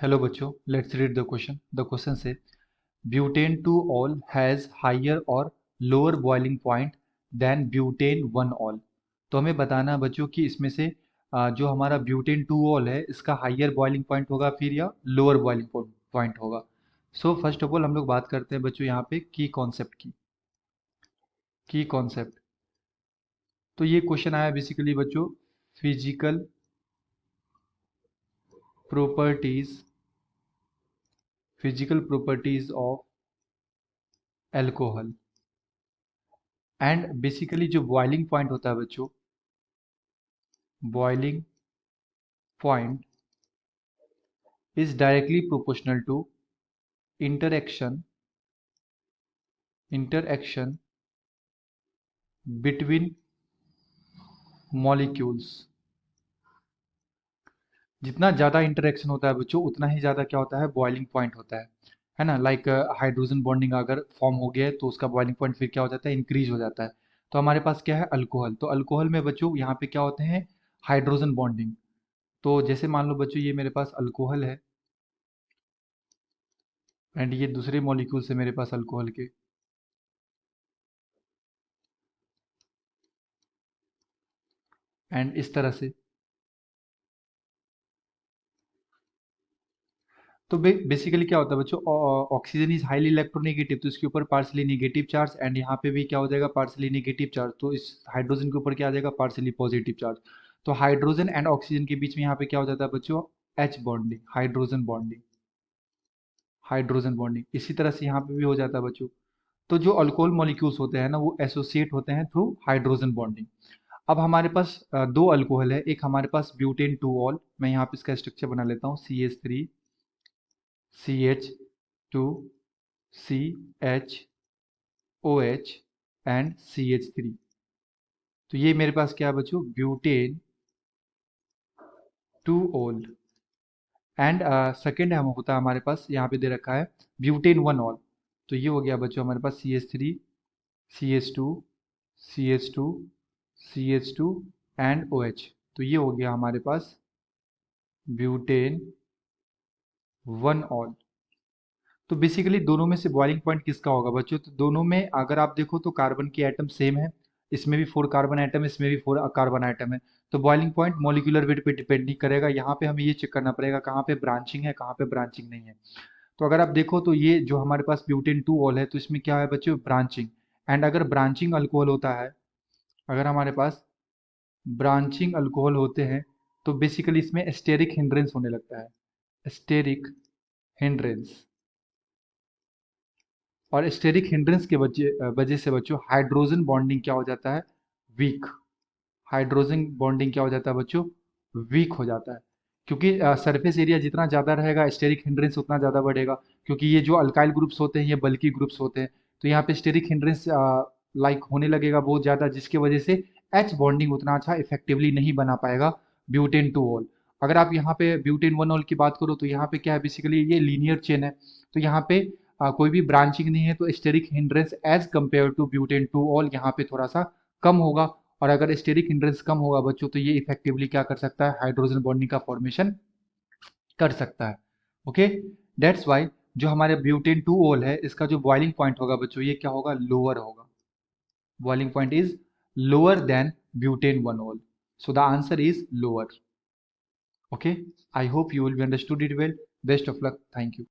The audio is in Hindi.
हेलो बच्चों, let's read the question. The question से butane two ol has higher और lower boiling point than butane one ol. तो हमें बताना है बच्चों कि इसमें से जो हमारा ब्यूटेन टू ऑल है इसका हायर बॉइलिंग पॉइंट होगा फिर या लोअर बॉइलिंग पॉइंट होगा। सो फर्स्ट ऑफ ऑल हम लोग बात करते हैं बच्चों यहाँ पे की कॉन्सेप्ट। तो ये क्वेश्चन आया बेसिकली बच्चों physical properties of alcohol. And basically जो बॉइलिंग पॉइंट होता है बच्चों, boiling point is directly proportional to interaction between molecules. जितना ज़्यादा इंटरेक्शन होता है बच्चों उतना ही ज़्यादा क्या होता है, बॉइलिंग पॉइंट होता है ना। लाइक हाइड्रोजन बॉन्डिंग अगर फॉर्म हो गया है तो उसका बॉइलिंग पॉइंट फिर क्या हो जाता है, इंक्रीज हो जाता है। तो हमारे पास क्या है, अल्कोहल। तो अल्कोहल में बच्चों यहाँ पे क्या होते हैं, हाइड्रोजन बॉन्डिंग। तो जैसे मान लो बच्चों ये मेरे पास अल्कोहल है एंड ये दूसरे मॉलिक्यूल से मेरे पास अल्कोहल के, एंड इस तरह से। तो बेसिकली क्या होता है बच्चों, ऑक्सीजन इज हाईली इलेक्ट्रोनेगेटिव, तो इसके ऊपर पार्सली नेगेटिव चार्ज, एंड यहाँ पे भी क्या हो जाएगा, पार्सली नेगेटिव चार्ज। तो इस हाइड्रोजन के ऊपर क्या आ जाएगा, पार्सली पॉजिटिव चार्ज। तो हाइड्रोजन एंड ऑक्सीजन के बीच में यहाँ पे क्या हो जाता है बच्चों, एच बॉन्डिंग, हाइड्रोजन बॉन्डिंग। इसी तरह से यहाँ पे भी हो जाता है बच्चों। तो जो अल्कोहल मॉलिक्यूल्स होते हैं ना वो एसोसिएट होते हैं थ्रू हाइड्रोजन बॉन्डिंग। अब हमारे पास दो अल्कोहल है, एक हमारे पास ब्यूटेन टू ऑल। मैं यहाँ पे इसका स्ट्रक्चर बना लेता हूँ, CH3 CH2 CHOH and CH3। तो ये मेरे पास क्या है बच्चों, butane two all. And second हम होता है हमारे पास यहाँ पे दे रखा है ब्यूटेन वन ऑल। तो ये हो गया बच्चों हमारे पास CH3 CH2 CH2 CH2 and OH। तो ये हो गया हमारे पास ब्यूटेन वन ऑल। तो बेसिकली दोनों में से बॉइलिंग पॉइंट किसका होगा बच्चों, तो दोनों में अगर आप देखो तो कार्बन की एटम सेम है। इसमें भी 4 कार्बन एटम है, इसमें भी 4 कार्बन एटम है। तो बॉइलिंग पॉइंट मॉलिक्यूलर वेट पे डिपेंड नहीं करेगा। यहाँ पे हमें ये चेक करना पड़ेगा कहाँ पे ब्रांचिंग है, कहाँ पे ब्रांचिंग नहीं है। तो अगर आप देखो तो ये जो हमारे पास ब्यूटेन टू ऑल है तो इसमें क्या है बच्चों, ब्रांचिंग। एंड अगर ब्रांचिंग अल्कोहल होता है, अगर हमारे पास ब्रांचिंग अल्कोहल होते हैं तो बेसिकली इसमें स्टेरिक हिंड्रेंस होने लगता है, स्टेरिक हिंड्रेंस। और स्टेरिक हिंड्रेंस के वजह से बच्चों हाइड्रोजन बॉन्डिंग क्या हो जाता है, वीक। हाइड्रोजन बॉन्डिंग क्या हो जाता है बच्चों, वीक हो जाता है। क्योंकि सरफेस एरिया जितना ज़्यादा रहेगा स्टेरिक हिंड्रेंस उतना ज़्यादा बढ़ेगा। क्योंकि ये जो अल्काइल ग्रुप्स होते हैं ये बल्की ग्रुप्स होते हैं। तो यहाँ पे स्टेरिक हिंड्रेंस लाइक होने लगेगा बहुत ज़्यादा, जिसकी वजह से एच बॉन्डिंग उतना अच्छा इफेक्टिवली नहीं बना पाएगा ब्यूटेन टू ऑल। अगर आप यहाँ पे ब्यूटेन वन ऑल की बात करो तो यहाँ पे क्या है, बेसिकली ये लीनियर चेन है। तो यहाँ पे कोई भी ब्रांचिंग नहीं है, तो steric hindrance as compare to butane two ol यहाँ पे थोड़ा सा कम होगा। और अगर स्टेरिक हिंड्रेंस कम होगा बच्चों तो ये इफेक्टिवली क्या कर सकता है, हाइड्रोजन बॉन्डिंग का फॉर्मेशन कर सकता है। ओके, दैट्स वाई जो हमारे ब्यूटेन टू ऑल है इसका जो बॉइलिंग पॉइंट होगा बच्चों ये क्या होगा, लोअर होगा। Boiling point is lower than butane one all, so the answer is lower. Okay, I hope you will be understood it well. Best of luck, thank you.